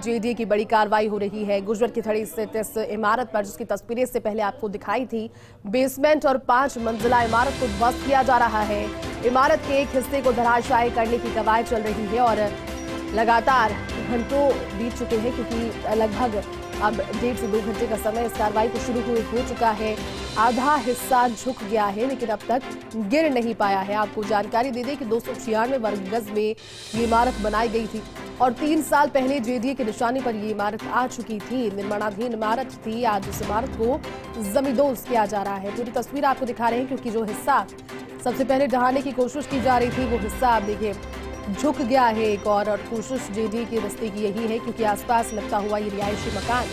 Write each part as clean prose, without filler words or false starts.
JDA की बड़ी कार्रवाई हो रही है। गुर्जर की थड़ी स्थित इस इमारत पर, जिसकी तस्वीरें से पहले आपको दिखाई थी, बेसमेंट और 5 मंजिला इमारत को ध्वस्त किया जा रहा है। इमारत के एक हिस्से को धराशायी करने की कवायद चल रही है और लगातार घंटों बीत चुके हैं, क्योंकि लगभग अब 1.5 से 2 घंटे का समय इस कार्रवाई को शुरू हुए हो चुका है। आधा हिस्सा झुक गया है, लेकिन अब तक गिर नहीं पाया है। आपको जानकारी दे दें कि 296 वर्ग गज में ये इमारत बनाई गई थी और 3 साल पहले जेडीए के निशाने पर ये इमारत आ चुकी थी। निर्माणाधीन इमारत थी। आज इस इमारत को जमींदोज किया जा रहा है। पूरी तस्वीर आपको दिखा रहे हैं, क्योंकि जो हिस्सा सबसे पहले ढहाने की कोशिश की जा रही थी, वो हिस्सा आप देखिए झुक गया है। एक और कोशिश जेडीए के रस्ते की यही है, क्योंकि आसपास लगता हुआ ये रिहायशी मकान,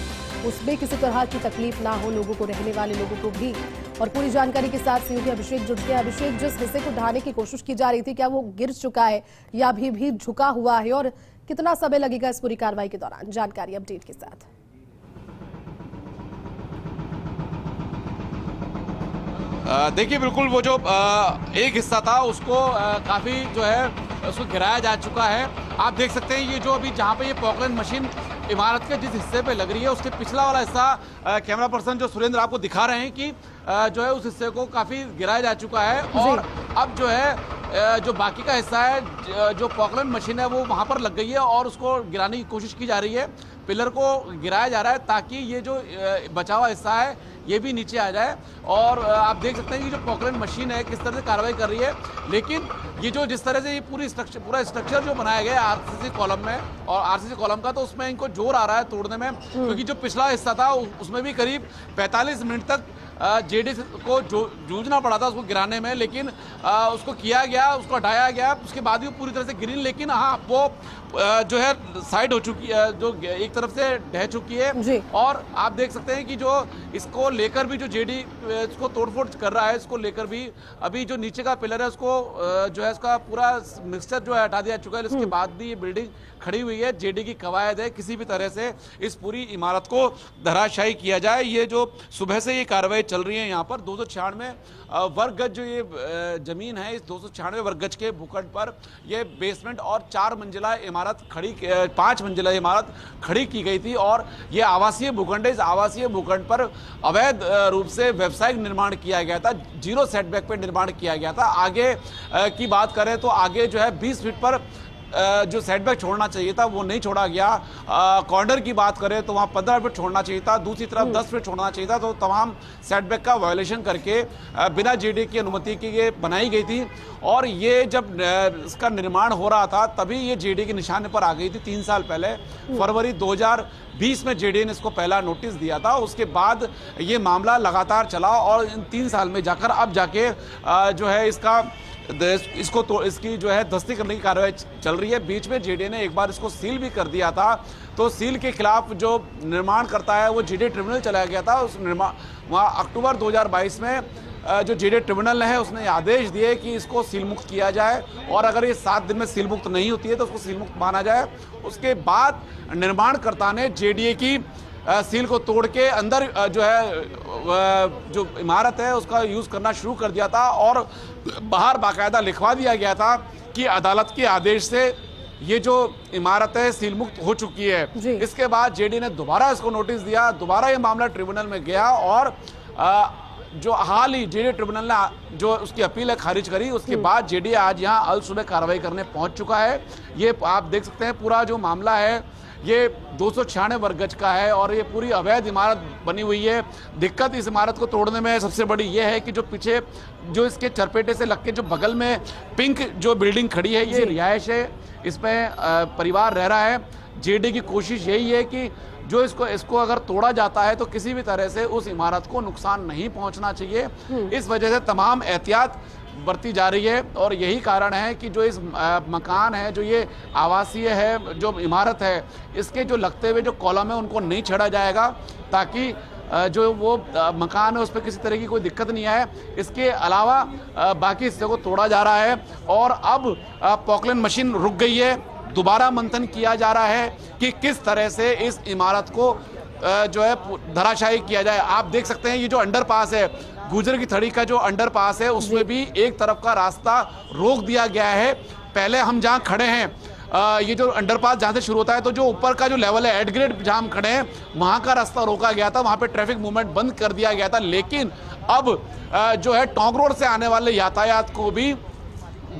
उसमें किसी तरह की तकलीफ ना हो लोगों को, रहने वाले लोगों को भी। और पूरी जानकारी के साथ सहयोगी अभिषेक जुड़ गए। अभिषेक, जिस हिस्से को ढहाने की कोशिश की जा रही थी, क्या वो गिर चुका है या अभी भी झुका हुआ है, और कितना समय लगेगा इस पूरी कार्रवाई के दौरान? जानकारी अपडेट के साथ। देखिए, बिल्कुल वो जो एक हिस्सा था उसको काफ़ी जो है उसको गिराया जा चुका है। आप देख सकते हैं ये जो अभी जहाँ पे ये पॉकलैंड मशीन इमारत के जिस हिस्से पे लग रही है, उसके पिछला वाला हिस्सा कैमरा पर्सन जो सुरेंद्र आपको दिखा रहे हैं कि जो है उस हिस्से को काफ़ी गिराया जा चुका है। और अब जो है जो बाकी का हिस्सा है, जो पॉकलैंड मशीन है, वो वहाँ पर लग गई है और उसको गिराने की कोशिश की जा रही है। पिलर को गिराया जा रहा है ताकि ये जो बचा हुआ हिस्सा है ये भी नीचे आ जाए। और आप देख सकते हैं कि जो पॉकलैंड मशीन है किस तरह से कार्रवाई कर रही है। लेकिन ये जो जिस तरह से ये पूरा स्ट्रक्चर जो बनाया गया है आरसीसी कॉलम में, और आरसीसी कॉलम का, तो उसमें इनको जोर आ रहा है तोड़ने में, क्योंकि जो पिछला हिस्सा था उसमें भी करीब 45 मिनट तक जेडी को जूझना पड़ा था उसको गिराने में। लेकिन उसको किया गया, उसको हटाया गया, उसके बाद भी पूरी तरह से गिरी। लेकिन हाँ, वो जो है साइड हो चुकी है, जो एक तरफ से ढह चुकी है। और आप देख सकते हैं कि जो इसको लेकर भी जो जेडी इसको तोड़फोड़ कर रहा है, इसको लेकर भी अभी जो नीचे का पिलर है उसको जो है इसका पूरा मिक्सचर जो है हटा दिया चुका है। इसके बाद भी ये बिल्डिंग खड़ी हुई है। जेडी की कवायद है किसी भी तरह से इस पूरी इमारत को धराशायी किया जाए। ये जो सुबह से ये कार्रवाई चल रही है यहाँ पर 296 वर्ग गज जो ये जमीन है, इस 296 वर्ग गज के भूखंड पर ये बेसमेंट और 4 मंजिला इमारत खड़ी 5 मंजिला इमारत खड़ी की गई थी। और ये आवासीय भूखंड है। इस आवासीय भूखंड पर अवैध रूप से व्यावसायिक निर्माण किया गया था, 0 सेटबैक पे निर्माण किया गया था। आगे की बात करें तो आगे जो है 20 फीट पर जो सेटबैक छोड़ना चाहिए था वो नहीं छोड़ा गया। कॉर्नर की बात करें तो वहाँ 15 फीट छोड़ना चाहिए था, दूसरी तरफ 10 फीट छोड़ना चाहिए था। तो तमाम सेटबैक का वायोलेशन करके बिना जेडी की अनुमति के ये बनाई गई थी। और ये जब इसका निर्माण हो रहा था तभी ये जेडी के निशाने पर आ गई थी। 3 साल पहले फरवरी 2020 में जेडी ने इसको पहला नोटिस दिया था। उसके बाद ये मामला लगातार चला और इन 3 साल में जाकर अब जाके जो है इसको तो इसकी जो है ध्वस्ती करने की कार्रवाई चल रही है। बीच में जेडी ने एक बार इसको सील भी कर दिया था। तो सील के खिलाफ जो निर्माण करता है वो जेडी ट्रिब्यूनल चला गया था। उस निर्माण वहाँ अक्टूबर 2022 में जो जेडी ट्रिब्यूनल है उसने आदेश दिए कि इसको सील मुक्त किया जाए, और अगर ये 7 दिन में सील मुक्त नहीं होती है तो उसको सील मुक्त माना जाए। उसके बाद निर्माणकर्ता ने जेडीए की सील को तोड़ के अंदर जो है जो इमारत है उसका यूज़ करना शुरू कर दिया था। और बाहर बाकायदा लिखवा दिया गया था कि अदालत के आदेश से ये जो इमारत है सील मुक्त हो चुकी है। इसके बाद जेडी ने दोबारा इसको नोटिस दिया, दोबारा ये मामला ट्रिब्यूनल में गया और जो हाल ही जेडी ट्रिब्यूनल ने जो उसकी अपील है खारिज करी। उसके बाद जेडी आज यहाँ अल सुबह कार्रवाई करने पहुंच चुका है। ये आप देख सकते हैं पूरा जो मामला है ये 296 वर्ग गज का है और ये पूरी अवैध इमारत बनी हुई है। दिक्कत इस इमारत को तोड़ने में सबसे बड़ी ये है कि जो पीछे जो इसके चरपेटे से लग के जो बगल में पिंक जो बिल्डिंग खड़ी है ये रिहायश है, इसमें परिवार रह रहा है। जेडी की कोशिश यही है कि जो इसको अगर तोड़ा जाता है तो किसी भी तरह से उस इमारत को नुकसान नहीं पहुंचना चाहिए। इस वजह से तमाम एहतियात बरती जा रही है और यही कारण है कि जो इस मकान है, जो ये आवासीय है, जो इमारत है, इसके जो लगते हुए जो कॉलम है उनको नहीं छेड़ा जाएगा ताकि जो वो मकान है उस पर किसी तरह की कोई दिक्कत नहीं आए। इसके अलावा बाकी हिस्से को तोड़ा जा रहा है और अब पॉकलैंड मशीन रुक गई है। दोबारा मंथन किया जा रहा है कि किस तरह से इस इमारत को जो है धराशायी किया जाए। आप देख सकते हैं ये जो अंडरपास है, गुर्जर की थड़ी का जो अंडरपास है, उसमें भी एक तरफ का रास्ता रोक दिया गया है। पहले हम जहां खड़े हैं ये जो अंडरपास जहाँ से शुरू होता है, तो जो ऊपर का जो लेवल है एट ग्रेड जहाँ हम खड़े हैं वहाँ का रास्ता रोका गया था, वहाँ पे ट्रैफिक मूवमेंट बंद कर दिया गया था। लेकिन अब जो है टोंक रोड से आने वाले यातायात को भी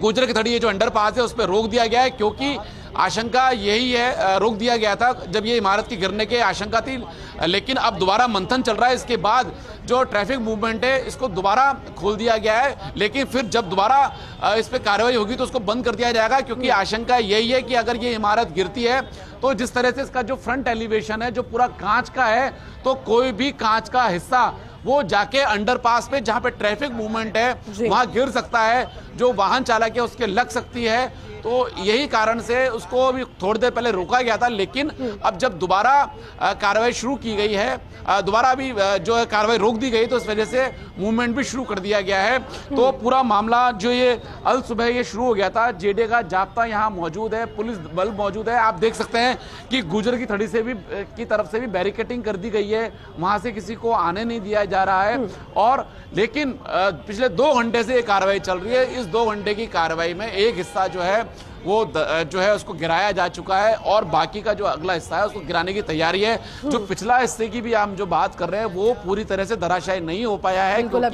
गुजर की थड़ी ये जो अंडरपास है उस पर रोक दिया गया है, क्योंकि आशंका यही है, रोक दिया गया था जब ये इमारत की गिरने की आशंका थी। लेकिन अब दोबारा मंथन चल रहा है, इसके बाद जो ट्रैफिक मूवमेंट है इसको दोबारा खोल दिया गया है। लेकिन फिर जब दोबारा इस पर कार्रवाई होगी तो उसको बंद कर दिया जाएगा, क्योंकि आशंका यही है कि अगर ये इमारत गिरती है तो जिस तरह से इसका जो फ्रंट एलिवेशन है जो पूरा कांच का है, तो कोई भी कांच का हिस्सा वो जाके अंडरपास पे जहां पे ट्रैफिक मूवमेंट है वहां गिर सकता है, जो वाहन चालक है उसके लग सकती है। तो यही कारण से उसको अभी थोड़ी देर पहले रोका गया था। लेकिन अब जब दोबारा कार्रवाई शुरू की गई है, दोबारा अभी जो है कार्रवाई रोक दी गई, तो इस वजह से मूवमेंट भी शुरू कर दिया गया है। तो पूरा मामला जो ये अल सुबह ये शुरू हो गया था, जेडीए का जाब्ता यहाँ मौजूद है, पुलिस बल मौजूद है। आप देख सकते हैं कि गुजर की थड़ी से भी की तरफ से भी बैरिकेटिंग कर दी गई है, वहां से किसी को आने नहीं दिया जा रहा है। और लेकिन पिछले 2 घंटे से ये कार्रवाई चल रही है। इस 2 घंटे की कार्रवाई में एक हिस्सा जो है वो जो है उसको गिराया जा चुका है, और बाकी का जो अगला हिस्सा है उसको गिराने की तैयारी है। जो पिछला हिस्से की भी हम जो बात कर रहे हैं वो पूरी तरह से धराशायी नहीं हो पाया है, क्योंकि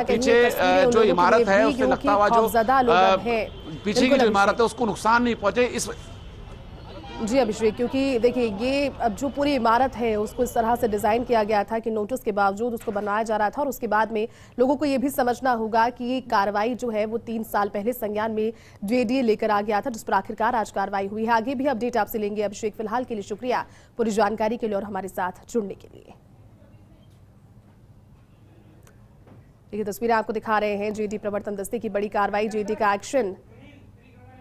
पीछे जो इमारत है उससे लगता हुआ जो पीछे की जो इमारत है उसको नुकसान नहीं पहुंचे। इस जी अभिषेक, क्योंकि देखिए ये अब जो पूरी इमारत है उसको इस तरह से डिजाइन किया गया था कि नोटिस के बावजूद उसको बनाया जा रहा था, और उसके बाद में लोगों को ये भी समझना होगा कि ये कार्रवाई जो है वो 3 साल पहले संज्ञान में जेडीए लेकर आ गया था, जिस पर आखिरकार आज कार्रवाई हुई है। आगे भी अपडेट आपसे लेंगे। अभिषेक, फिलहाल के लिए शुक्रिया पूरी जानकारी के लिए और हमारे साथ जुड़ने के लिए। ये तस्वीरें आपको दिखा रहे हैं जेडी प्रवर्तन दस्ते की बड़ी कार्रवाई, जेडी का एक्शन।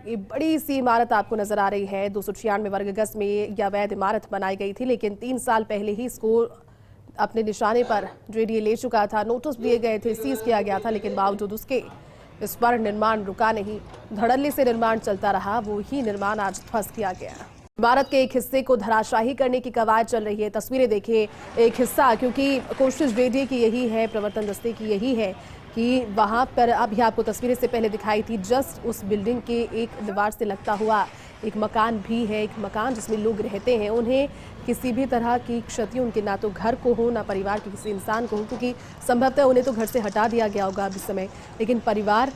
ये बड़ी सी इमारत आपको नजर आ रही है, 296 वर्ग गज में यह अवैध इमारत बनाई गई थी, लेकिन 3 साल पहले ही इसको अपने निशाने पर जेडीए ले चुका था। नोटिस दिए गए थे, सीज किया गया था, लेकिन बावजूद उसके इस पर निर्माण रुका नहीं, धड़ल्ले से निर्माण चलता रहा। वो ही निर्माण आज ध्वस्त किया गया। इमारत के एक हिस्से को धराशाही करने की कवायद चल रही है। तस्वीरें देखिए, एक हिस्सा, क्योंकि कोशिश जेडीए की यही है, प्रवर्तन दस्ते की यही है कि वहां पर अभी आपको तस्वीरें से पहले दिखाई थी, जस्ट उस बिल्डिंग के एक दीवार से लगता हुआ एक मकान भी है, एक मकान जिसमें लोग रहते हैं। उन्हें किसी भी तरह की क्षति उनके ना तो घर को हो ना परिवार के किसी इंसान को हो, क्योंकि संभवतः उन्हें तो घर से हटा दिया गया होगा अभी समय, लेकिन परिवार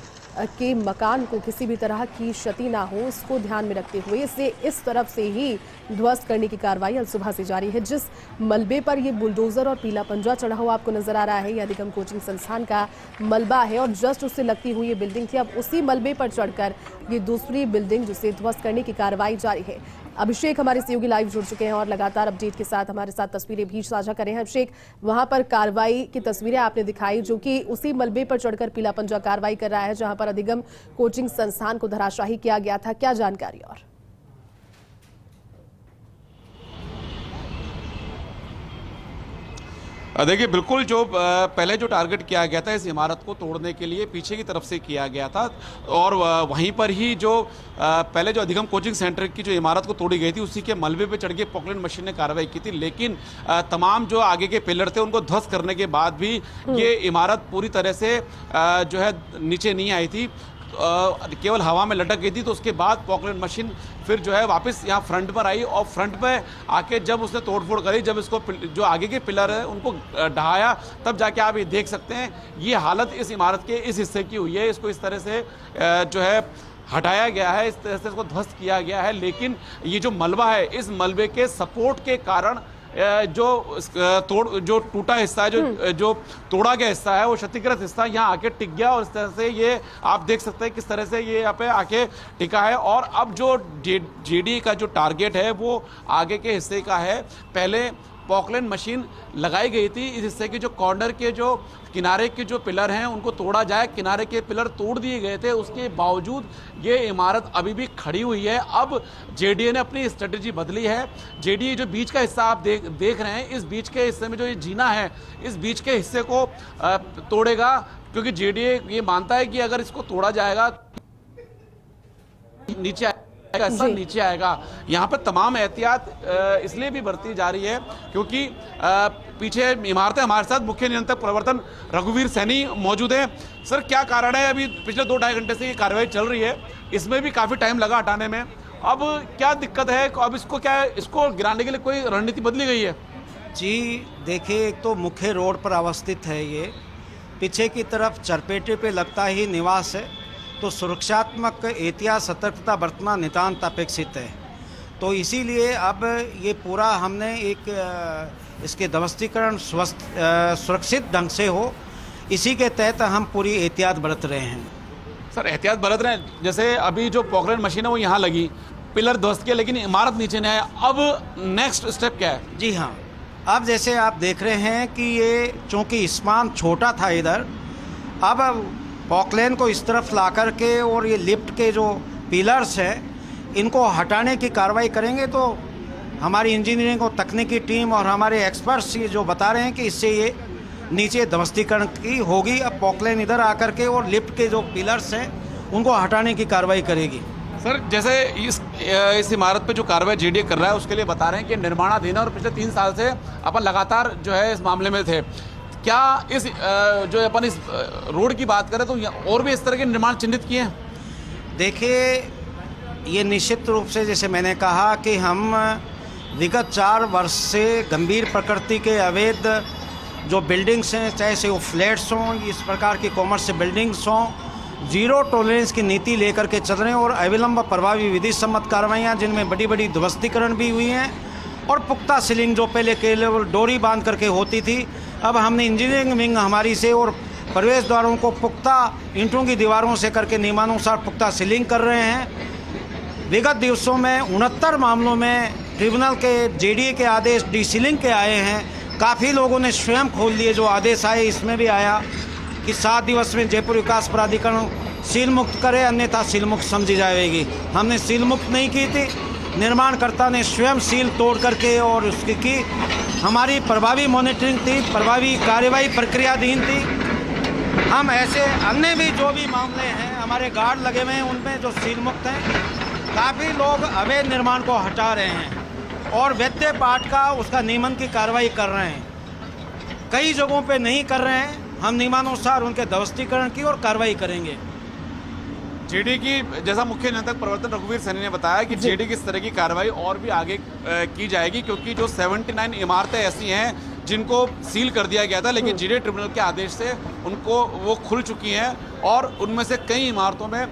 के मकान को किसी भी तरह की क्षति ना हो, इसको ध्यान में रखते हुए इसे इस तरफ से ही ध्वस्त करने की कार्रवाई आज सुबह से जारी है। जिस मलबे पर ये बुलडोजर और पीला पंजा चढ़ा हुआ आपको नजर आ रहा है, यह अधिगम कोचिंग संस्थान का मलबा है, और जस्ट उससे लगती हुई ये बिल्डिंग थी। अब उसी मलबे पर चढ़कर ये दूसरी बिल्डिंग जिसे ध्वस्त करने की कार्रवाई जारी है। अभिषेक हमारे सहयोगी लाइव जुड़ चुके हैं और लगातार अपडेट के साथ हमारे साथ तस्वीरें भी साझा कर रहे हैं। अभिषेक, वहां पर कार्रवाई की तस्वीरें आपने दिखाई, जो कि उसी मलबे पर चढ़कर पीला पंजा कार्रवाई कर रहा है, जहां पर अधिगम कोचिंग संस्थान को धराशाही किया गया था। क्या जानकारी? और देखिए, बिल्कुल जो पहले जो टारगेट किया गया था इस इमारत को तोड़ने के लिए पीछे की तरफ से किया गया था, और वहीं पर ही जो पहले जो अधिगम कोचिंग सेंटर की जो इमारत को तोड़ी गई थी उसी के मलबे पे चढ़ के पॉकलैंड मशीन ने कार्रवाई की थी। लेकिन तमाम जो आगे के पिलर थे उनको ध्वस्त करने के बाद भी ये इमारत पूरी तरह से जो है नीचे नहीं आई थी, केवल हवा में लटक गई थी। तो उसके बाद पॉकलैंड मशीन फिर जो है वापस यहाँ फ्रंट पर आई, और फ्रंट पे आके जब उसने तोड़फोड़ करी, जब इसको जो आगे के पिलर है उनको ढहाया, तब जाके आप ये देख सकते हैं ये हालत इस इमारत के इस हिस्से की हुई है। इसको इस तरह से जो है हटाया गया है, इस तरह से इसको ध्वस्त किया गया है। लेकिन ये जो मलबा है, इस मलबे के सपोर्ट के कारण जो टूटा हिस्सा है, जो तोड़ा गया हिस्सा है, वो क्षतिग्रस्त हिस्सा यहाँ आके टिक गया, और इस तरह से ये आप देख सकते हैं किस तरह से ये यहाँ पे आके टिका है। और अब जो जेडीए का जो टारगेट है वो आगे के हिस्से का है। पहले पॉकलैंड मशीन लगाई गई थी, इस हिस्से के जो कॉर्नर के जो किनारे के जो पिलर हैं उनको तोड़ा जाए, किनारे के पिलर तोड़ दिए गए थे, उसके बावजूद ये इमारत अभी भी खड़ी हुई है। अब जेडीए ने अपनी स्ट्रेटजी बदली है। जेडीए जो बीच का हिस्सा आप देख रहे हैं, इस बीच के हिस्से में जो ये जीना है, इस बीच के हिस्से को तोड़ेगा, क्योंकि जेडीए ये मानता है कि अगर इसको तोड़ा जाएगा नीचे आएगा। यहाँ पर तमाम एहतियात इसलिए भी बरती जा रही है क्योंकि पीछे इमारतें हमारे साथ मुख्य नियंत्रक प्रवर्तन रघुवीर सैनी मौजूद हैं। सर, क्या कारण है? अभी पिछले 2-2.5 घंटे से ये कार्रवाई चल रही है, इसमें भी काफ़ी टाइम लगा हटाने में। अब क्या दिक्कत है, अब इसको गिराने के लिए कोई रणनीति बदली गई है? जी देखिए, एक तो मुख्य रोड पर अवस्थित है ये, पीछे की तरफ चरपेटे पे लगता ही निवास है, तो सुरक्षात्मक एहतियात सतर्कता बरतना नितांत अपेक्षित है। तो इसीलिए अब ये पूरा हमने इसके ध्वस्तीकरण सुरक्षित ढंग से हो, इसी के तहत हम पूरी एहतियात बरत रहे हैं। सर एहतियात बरत रहे हैं, जैसे अभी जो पॉकलैंड मशीन है वो यहाँ लगी, पिलर ध्वस्त किया, लेकिन इमारत नीचे नहीं है, अब नेक्स्ट स्टेप क्या है? जी हाँ, अब जैसे आप देख रहे हैं कि ये चूँकि स्पान छोटा था इधर, अब पॉकलैंड को इस तरफ ला कर के और ये लिफ्ट के जो पिलर्स हैं इनको हटाने की कार्रवाई करेंगे, तो हमारी इंजीनियरिंग और तकनीकी टीम और हमारे एक्सपर्ट्स ये जो बता रहे हैं कि इससे ये नीचे ध्वस्तीकरण की होगी। अब पॉकलैंड इधर आकर के और लिफ्ट के जो पिलर्स हैं उनको हटाने की कार्रवाई करेगी। सर जैसे इस इमारत पे जो कार्रवाई जेडीए कर रहा है उसके लिए बता रहे हैं कि निर्माणाधीन है और पिछले 3 साल से अपन लगातार जो है इस मामले में थे। क्या इस जो अपन इस रोड की बात करें तो और भी इस तरह के निर्माण चिन्हित किए हैं? देखिए, ये निश्चित रूप से जैसे मैंने कहा कि हम विगत 4 वर्ष से गंभीर प्रकृति के अवैध जो बिल्डिंग्स हैं, चाहे से वो फ्लैट्स हों, इस प्रकार की कॉमर्शियल बिल्डिंग्स हों, जीरो टॉलरेंस की नीति लेकर के चल रहे हैं और अविलंब प्रभावी विधि सम्मत कार्रवाइयाँ जिनमें बड़ी बड़ी ध्वस्तीकरण भी हुई हैं और पुख्ता सीलिंग जो पहले केवल डोरी बांध करके होती थी, अब हमने इंजीनियरिंग विंग हमारी से और प्रवेश द्वारों को पुख्ता ईंटों की दीवारों से करके नियमानुसार पुख्ता सीलिंग कर रहे हैं। विगत दिवसों में 69 मामलों में ट्रिब्यूनल के जेडीए के आदेश डी सीलिंग के आए हैं। काफ़ी लोगों ने स्वयं खोल लिए जो आदेश आए, इसमें भी आया कि 7 दिवस में जयपुर विकास प्राधिकरण सील मुक्त करे, अन्यथा सील मुक्त समझी जाएगी। हमने सील मुक्त नहीं की थी, निर्माणकर्ता ने स्वयं सील तोड़ करके और उसकी की। हमारी प्रभावी मॉनिटरिंग थी, प्रभावी कार्यवाही प्रक्रियाधीन थी। हम ऐसे अन्य भी जो भी मामले हैं हमारे गार्ड लगे हुए हैं उनमें जो सील मुक्त हैं, काफ़ी लोग अवैध निर्माण को हटा रहे हैं और वैद्य पाठ का उसका नियमन की कार्रवाई कर रहे हैं। कई जगहों पे नहीं कर रहे हैं, हम नियमानुसार उनके ध्वस्तीकरण की और कार्रवाई करेंगे। जेडी की जैसा मुख्य नियंत्रक प्रवर्तन रघुवीर सैनी ने बताया कि जेडी की इस तरह की कार्रवाई और भी आगे की जाएगी, क्योंकि जो 79 इमारतें ऐसी हैं जिनको सील कर दिया गया था, लेकिन जेडी ट्रिब्यूनल के आदेश से उनको वो खुल चुकी हैं और उनमें से कई इमारतों में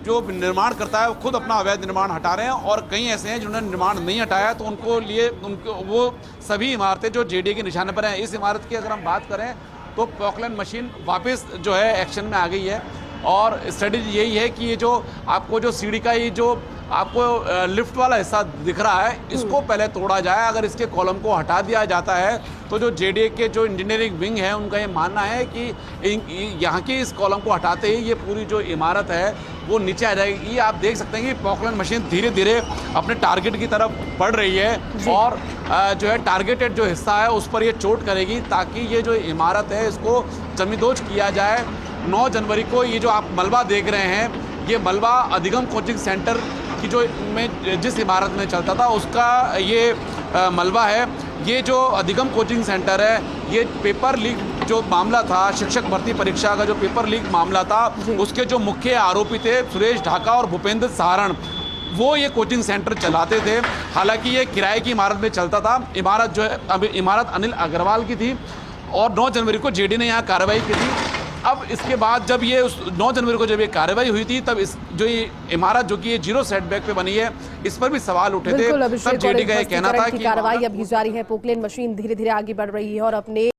जो निर्माण करता है वो खुद अपना अवैध निर्माण हटा रहे हैं और कई ऐसे हैं जिन्होंने निर्माण नहीं हटाया, तो उनको वो सभी इमारतें जो जेडीए के निशाने पर हैं। इस इमारत की अगर हम बात करें तो पॉकलैंड मशीन वापस जो है एक्शन में आ गई है और स्ट्रेटेजी यही है कि ये जो आपको जो सीढ़ी का ये जो आपको लिफ्ट वाला हिस्सा दिख रहा है इसको पहले तोड़ा जाए। अगर इसके कॉलम को हटा दिया जाता है तो जो जेडीए के जो इंजीनियरिंग विंग है उनका ये मानना है कि यहाँ की इस कॉलम को हटाते ही ये पूरी जो इमारत है वो नीचे आ जाएगी। ये आप देख सकते हैं कि पॉकलैंड मशीन धीरे धीरे अपने टारगेट की तरफ बढ़ रही है और जो है टारगेटेड जो हिस्सा है उस पर ये चोट करेगी ताकि ये जो इमारत है इसको जमींदोज किया जाए। 9 जनवरी को ये जो आप मलबा देख रहे हैं, ये मलबा अधिगम कोचिंग सेंटर की जो में जिस इमारत में चलता था उसका ये मलबा है। ये जो अधिगम कोचिंग सेंटर है, ये पेपर लीक जो मामला था, शिक्षक भर्ती परीक्षा का जो पेपर लीक मामला था, उसके जो मुख्य आरोपी थे सुरेश ढाका और भूपेंद्र सहारण, वो ये कोचिंग सेंटर चलाते थे। हालांकि ये किराए की इमारत में चलता था। इमारत जो है अभी इमारत अनिल अग्रवाल की थी और 9 जनवरी को जेडी ने यहाँ कार्रवाई की थी। अब इसके बाद जब ये 9 जनवरी को जब ये कार्रवाई हुई थी तब इस जो ये इमारत जो कि ये 0 सेटबैक पे बनी है इस पर भी सवाल उठे थे। तब जेडी का ये कहना था कि कार्रवाई अभी जारी है। पॉकलैंड मशीन धीरे धीरे आगे बढ़ रही है और अपने